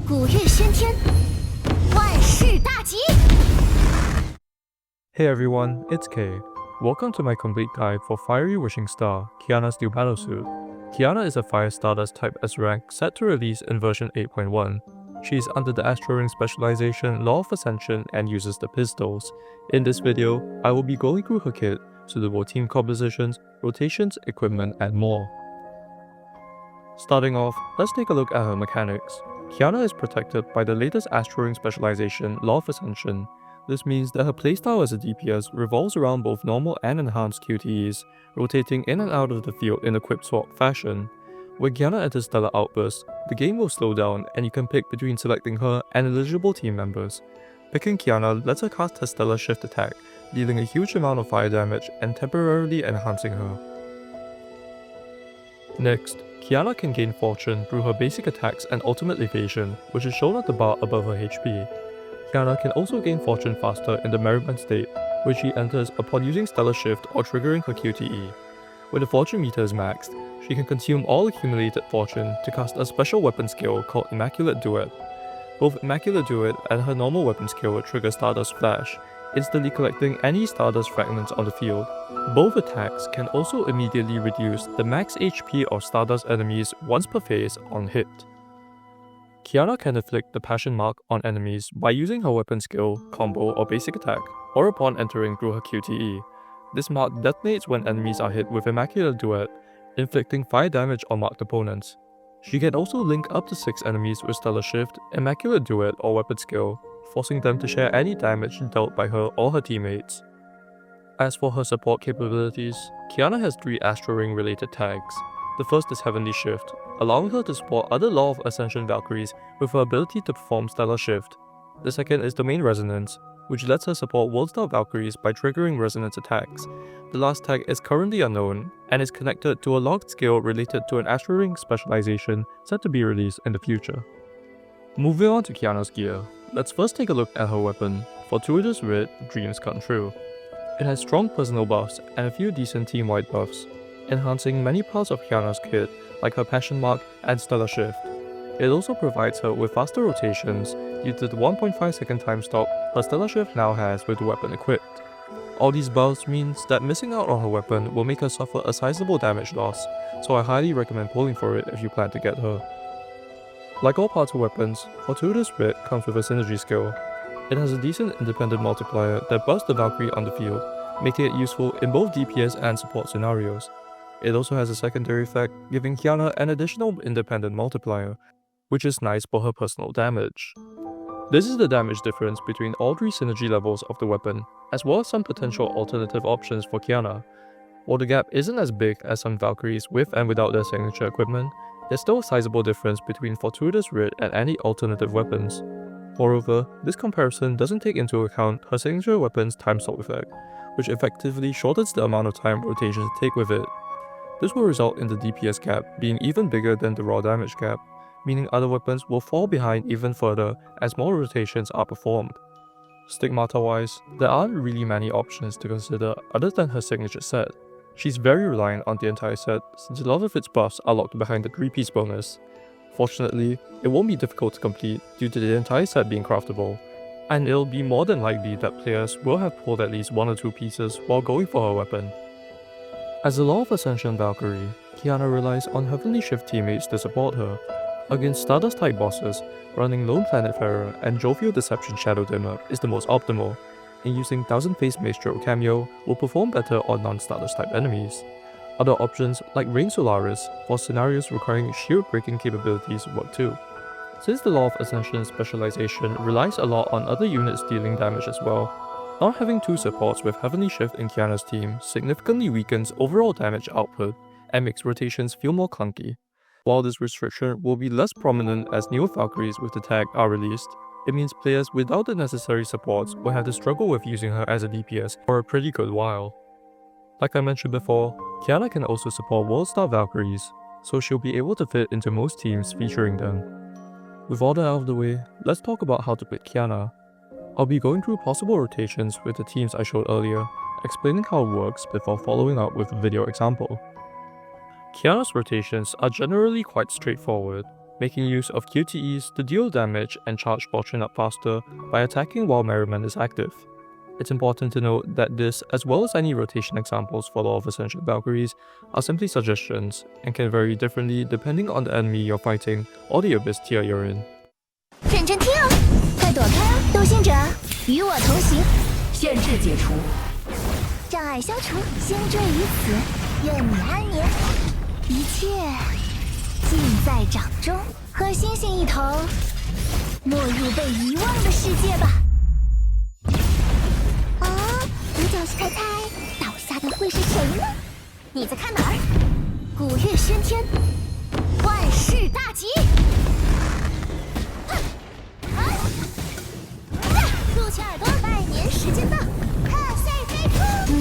古日喧天，万事大吉。 Hey everyone, it's Kay. Welcome to my complete guide for Fiery Wishing Star, Kiana's new battlesuit. Kiana is a Fire Stardust type S rank set to release in version 8.1. She is under the Astral Ring specialization Law of Ascension and uses the pistols. In this video, I will be going through her kit, suitable team compositions, rotations, equipment, and more. Starting off, let's take a look at her mechanics. Kiana is protected by the latest Astral Ring specialization Law of Ascension. This means that her playstyle as a DPS revolves around both normal and enhanced QTEs, rotating in and out of the field in a quick swap fashion. When Kiana enters Stellar Outburst, the game will slow down and you can pick between selecting her and eligible team members. Picking Kiana lets her cast her Stellar Shift attack, dealing a huge amount of fire damage and temporarily enhancing her. Next, Kiana can gain fortune through her basic attacks and ultimate evasion, which is shown at the bar above her HP. Kiana can also gain fortune faster in the Merriment state, which she enters upon using Stellar Shift or triggering her QTE. When the fortune meter is maxed, she can consume all accumulated fortune to cast a special weapon skill called Immaculate Duet. Both Immaculate Duet and her normal weapon skill trigger Stardust Flash, instantly collecting any Stardust fragments on the field. Both attacks can also immediately reduce the max HP of Stardust enemies once per phase on hit. Kiana can inflict the Passion Mark on enemies by using her weapon skill, combo, or basic attack, or upon entering through her QTE. This mark detonates when enemies are hit with Immaculate Duet, inflicting fire damage on marked opponents. She can also link up to 6 enemies with Stellar Shift, Immaculate Duet, or weapon skill, forcing them to share any damage dealt by her or her teammates. As for her support capabilities, Kiana has 3 Astral Ring related tags. The first is Heavenly Shift, allowing her to support other Law of Ascension Valkyries with her ability to perform Stellar Shift. The second is Domain Resonance, which lets her support World Star Valkyries by triggering resonance attacks. The last tag is currently unknown, and is connected to a locked skill related to an Astral Ring specialization set to be released in the future. Moving on to Kiana's gear, let's first take a look at her weapon, Fortuitous Red Dreams Come True. It has strong personal buffs and a few decent team-wide buffs, enhancing many parts of Kiana's kit like her Passion Mark and Stellar Shift. It also provides her with faster rotations due to the 1.5 second time stop her Stellar Shift now has with the weapon equipped. All these buffs means that missing out on her weapon will make her suffer a sizable damage loss, so I highly recommend pulling for it if you plan to get her. Like all parts of weapons, Fortuitous Red comes with a synergy skill. It has a decent independent multiplier that buffs the Valkyrie on the field, making it useful in both DPS and support scenarios. It also has a secondary effect, giving Kiana an additional independent multiplier, which is nice for her personal damage. This is the damage difference between all 3 synergy levels of the weapon, as well as some potential alternative options for Kiana. While the gap isn't as big as some Valkyries with and without their signature equipment, there's still a sizable difference between Fortuitous Red and any alternative weapons. Moreover, this comparison doesn't take into account her signature weapon's time stop effect, which effectively shortens the amount of time rotations take with it. This will result in the DPS gap being even bigger than the raw damage gap, meaning other weapons will fall behind even further as more rotations are performed. Stigmata-wise, there aren't really many options to consider other than her signature set. She's very reliant on the entire set since a lot of its buffs are locked behind the 3-piece bonus. Fortunately, it won't be difficult to complete due to the entire set being craftable, and it'll be more than likely that players will have pulled at least 1 or 2 pieces while going for her weapon. As a Law of Ascension Valkyrie, Kiana relies on Heavenly Shift teammates to support her. Against Stardust-type bosses, running Lone Planetfarer and Jovial Deception Shadow Dimmer is the most optimal, and using Thousand Face Maestro Cameo will perform better on non-Stardust-type enemies. Other options like Reign Solaris for scenarios requiring shield-breaking capabilities work too. Since the Law of Ascension specialization relies a lot on other units dealing damage as well, not having 2 supports with Heavenly Shift in Kiana's team significantly weakens overall damage output and makes rotations feel more clunky. While this restriction will be less prominent as newer Valkyries with the tag are released, it means players without the necessary supports will have to struggle with using her as a DPS for a pretty good while. Like I mentioned before, Kiana can also support World Star Valkyries, so she'll be able to fit into most teams featuring them. With all that out of the way, let's talk about how to pick Kiana. I'll be going through possible rotations with the teams I showed earlier, explaining how it works before following up with a video example. Kiana's rotations are generally quite straightforward. making use of QTEs to deal damage and charge Fortune up faster by attacking while Merriman is active. It's important to note that this, as well as any rotation examples for Law of Ascension Valkyries, are simply suggestions and can vary differently depending on the enemy you're fighting or the abyss tier you're in. 认真听，快躲开啊！斗行者，与我同行。限制解除，障碍消除，星坠于此，愿你安眠。一切尽在掌中，和星星一同，没入被遗忘的世界吧。独角戏猜猜，倒下的会是谁呢？你在看哪儿？古月喧天，万事大吉。竖起耳朵，拜年时间到，贺岁飞出。你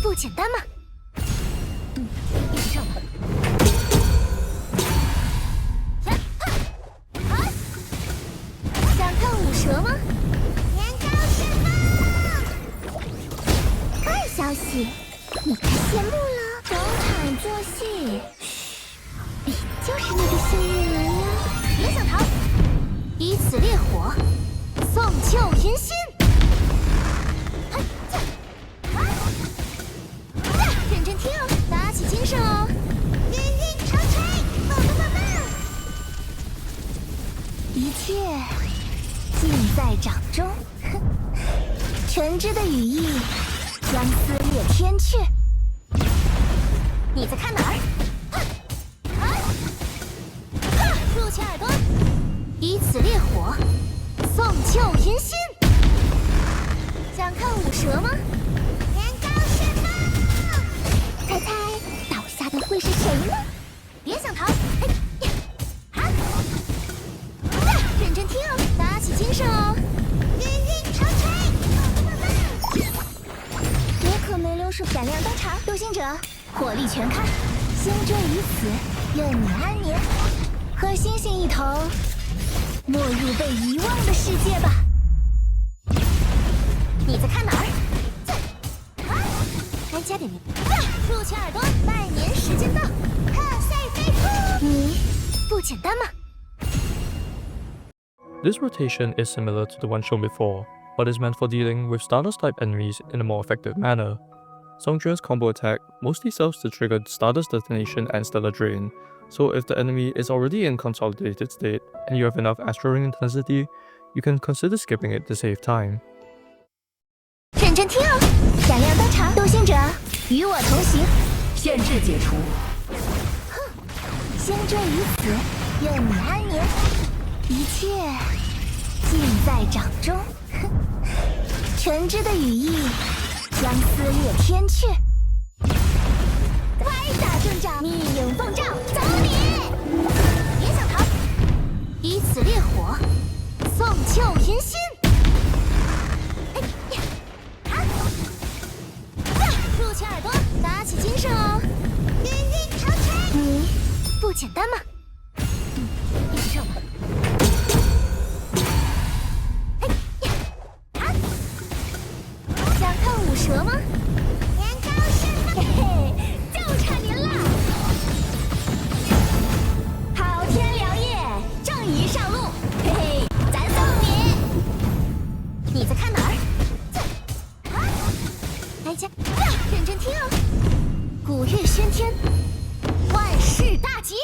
不简单吗？一起上吧。想看舞蛇吗？年糕释放。坏消息，你该谢幕了。逢场作戏，你就是那个幸运儿呀！别想逃，以此烈火。送旧迎新，认真听哦，打起精神哦！云云长吹，棒棒棒棒！一切尽在掌中，全知的羽翼将撕裂天阙。你在看哪儿？竖起耳朵，以此烈火。送旧迎新，想看舞蛇吗？年糕释放。猜猜倒下的会是谁呢？别想逃！认真听哦，打起精神哦！云云长吹，也可没留手，闪亮登场。斗行者，火力全开，星坠于此，愿你安眠。和星星一同。没入被遗忘的世界吧。你在看哪儿？来加点名。竖起耳朵，拜年时间到，贺岁飞出。你不简单吗？ This rotation is similar to the one shown before, but is meant for dealing with Stardust-type enemies in a more effective manner. Songjue's combo attack mostly serves to trigger Stardust Detonation and Stellar Drain, so if the enemy is already in consolidated state and you have enough Astral Ring intensity, you can consider skipping it to save time. 认真听哦，闪亮登场，斗行者，与我同行。限制解除。星坠于此，愿你安眠。一切尽在掌中，全知的羽翼将撕裂天阙。快打阵仗，密影奉诏，走你！别想逃，以此烈火，送旧迎新。竖起耳朵，打起精神哦！云云长吹，你不简单吗？一起上吧。想看舞蛇吗？年糕释放，嘿嘿，就差您了。好天良夜，正义上路，嘿嘿，咱送你。你在看哪儿？来家，认真听哦。古月喧天，万事大吉。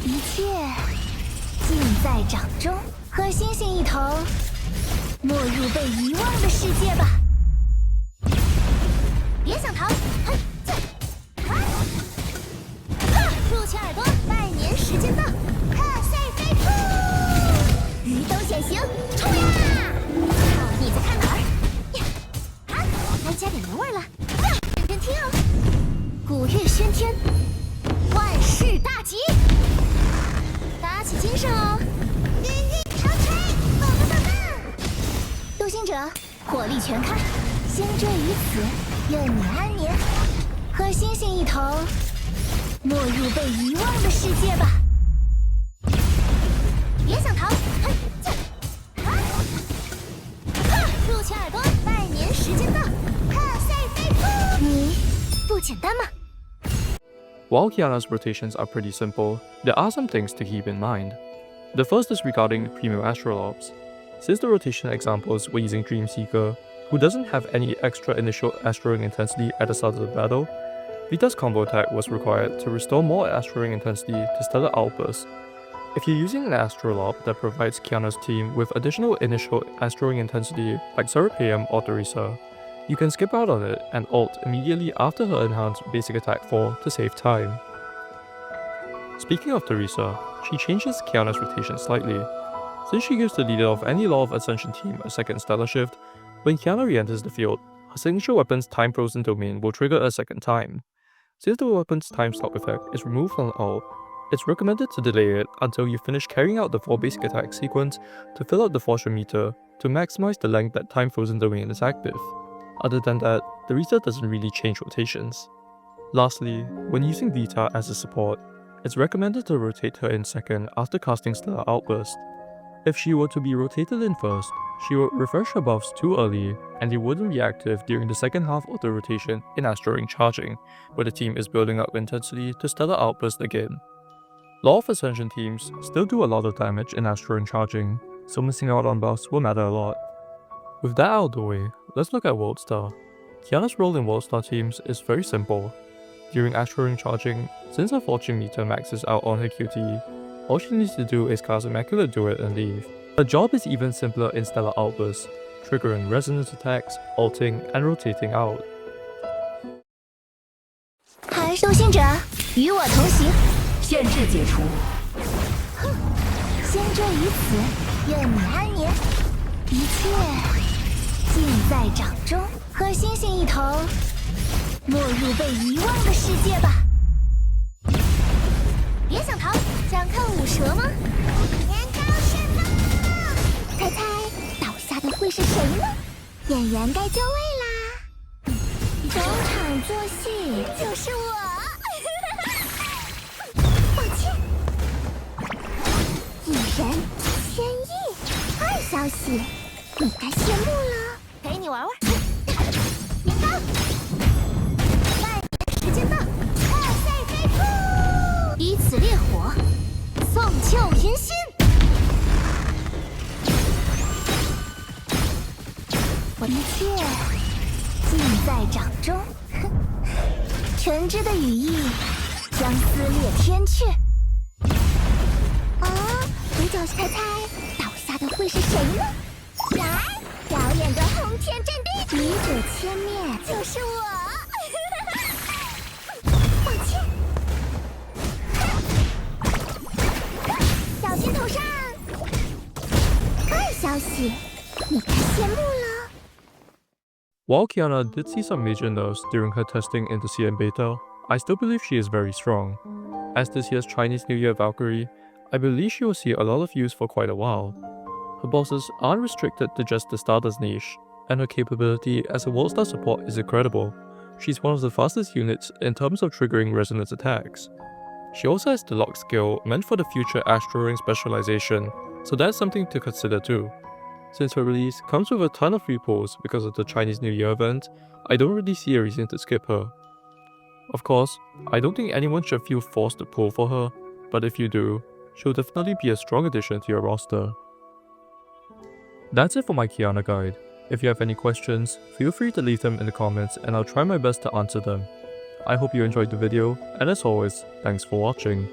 一切尽在掌中，和星星一同，没入被遗忘的世界吧。别想逃！竖起耳朵，拜年时间到，贺岁飞出！鱼都显形，冲呀！你在看哪儿？来加点人味了，认真听哦。古月喧天，万事大吉。打起精神哦！云云长吹，棒棒棒棒！斗行者，火力全开，星坠于此，愿你安眠。和星星一同，没入被遗忘的世界吧。别想逃！竖起耳朵，拜年时间到，贺岁飞出！单吗？ While Kiana's rotations are pretty simple, there are some things to keep in mind. The first is regarding premium Astral orbs. Since the rotation examples were using Dream Seeker, who doesn't have any extra initial Astroing intensity at the start of the battle, Vita's combo attack was required to restore more Astroing intensity to Stellar Outburst. If you're using an Astral orb that provides Kiana's team with additional initial Astroing intensity like Serapeum or Teresa, you can skip out on it and ult immediately after her enhanced basic attack 4 to save time. Speaking of Teresa, she changes Kiana's rotation slightly. Since she gives the leader of any Law of Ascension team a second Stellar Shift, when Kiana re-enters the field, her signature weapon's Time Frozen domain will trigger a second time. Since the weapon's time stop effect is removed from ult, it's recommended to delay it until you finish carrying out the 4 basic attack sequence to fill out the Fortune meter to maximize the length that Time Frozen domain is active. Other than that, Teresa doesn't really change rotations. Lastly, when using Vita as a support, it's recommended to rotate her in second after casting Stellar Outburst. If she were to be rotated in first, she would refresh her buffs too early and they wouldn't be active during the second half of the rotation in Astroing Charging, where the team is building up intensity to Stellar Outburst again. Law of Ascension teams still do a lot of damage in Astroing Charging, so missing out on buffs will matter a lot. With that out of the way, let's look at Worldstar. Kiana's role in Worldstar teams is very simple. During Astroing Charging, since her Fortune meter maxes out on her QT, all she needs to do is cast Immaculate Duet and leave. Her job is even simpler in Stellar Outburst, triggering resonance attacks, ulting, and rotating out. 还是斗行者，与我同行。限制解除。哼，先追于此，愿你安眠。一切尽在掌中，和星星一同，没入被遗忘的世界吧。别想逃，想看舞蛇吗？年糕释放！猜猜倒下的会是谁呢？演员该就位啦！中场作戏就是我。抱歉，一人千亿。坏消息，你该谢幕了。陪你玩玩。年糕，半年时间到，哇塞飞扑！以此烈火，送旧迎新。一切尽在掌中。纯真的羽翼将撕裂天阙。围剿猜猜倒下的会是谁呢？来，表演个轰天震地，笔者千灭就是我。抱歉。小心头上。坏消息，你该谢幕了。 While Kiana did see some major nerfs during her testing in the CM beta, I still believe she is very strong. As this year's Chinese New Year Valkyrie, I believe she will see a lot of use for quite a while. Her bosses aren't restricted to just the starter's niche, and her capability as a Worldstar support is incredible. She's one of the fastest units in terms of triggering resonance attacks. She also has the lock skill meant for the future Astroing specialization, so that's something to consider too. Since her release comes with a ton of free pulls because of the Chinese New Year event, I don't really see a reason to skip her. Of course, I don't think anyone should feel forced to pull for her, but if you do, she'll definitely be a strong addition to your roster. That's it for my Kiana guide. If you have any questions, feel free to leave them in the comments and I'll try my best to answer them. I hope you enjoyed the video, and as always, thanks for watching.